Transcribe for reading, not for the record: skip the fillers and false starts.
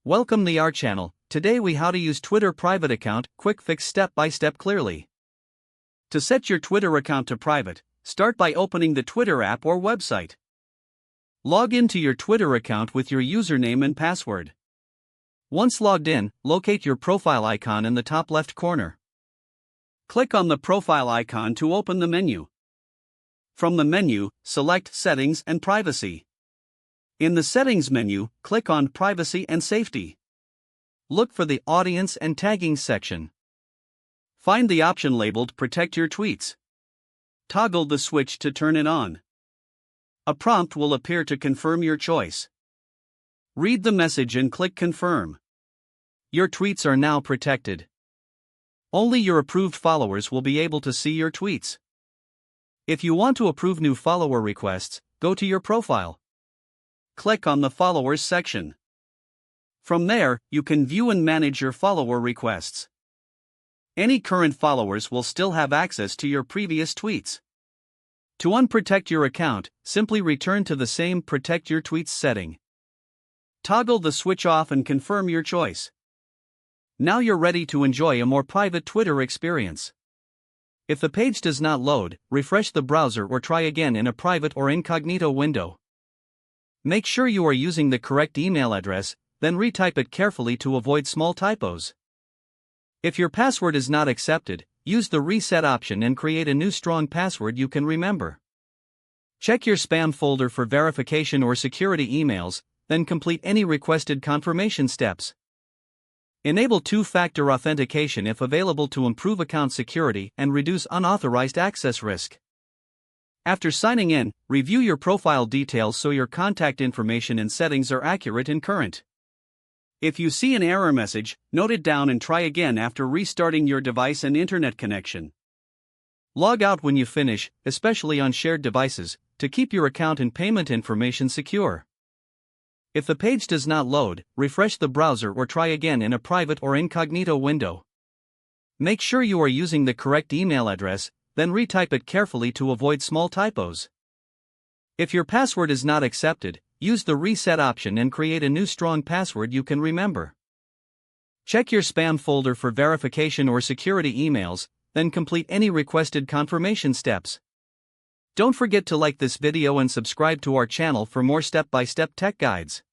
Welcome to our channel. Today we how to use Twitter private account, quick fix step by step clearly. To set your Twitter account to private, start by opening the Twitter app or website. Log into your Twitter account with your username and password. Once logged in, locate your profile icon in the top left corner. Click on the profile icon to open the menu. From the menu, select Settings and Privacy. In the Settings menu, click on Privacy and Safety. Look for the Audience and Tagging section. Find the option labeled Protect Your Tweets. Toggle the switch to turn it on. A prompt will appear to confirm your choice. Read the message and click Confirm. Your tweets are now protected. Only your approved followers will be able to see your tweets. If you want to approve new follower requests, go to your profile. Click on the Followers section. From there, you can view and manage your follower requests. Any current followers will still have access to your previous tweets. To unprotect your account, simply return to the same Protect Your Tweets setting. Toggle the switch off and confirm your choice. Now you're ready to enjoy a more private Twitter experience. If the page does not load, refresh the browser or try again in a private or incognito window. Make sure you are using the correct email address, then retype it carefully to avoid small typos. If your password is not accepted, use the reset option and create a new strong password you can remember. Check your spam folder for verification or security emails, then complete any requested confirmation steps. Enable two-factor authentication if available to improve account security and reduce unauthorized access risk. After signing in, review your profile details so your contact information and settings are accurate and current. If you see an error message, note it down and try again after restarting your device and internet connection. Log out when you finish, especially on shared devices, to keep your account and payment information secure. If the page does not load, refresh the browser or try again in a private or incognito window. Make sure you are using the correct email address, then retype it carefully to avoid small typos. If your password is not accepted, use the reset option and create a new strong password you can remember. Check your spam folder for verification or security emails, then complete any requested confirmation steps. Don't forget to like this video and subscribe to our channel for more step-by-step tech guides.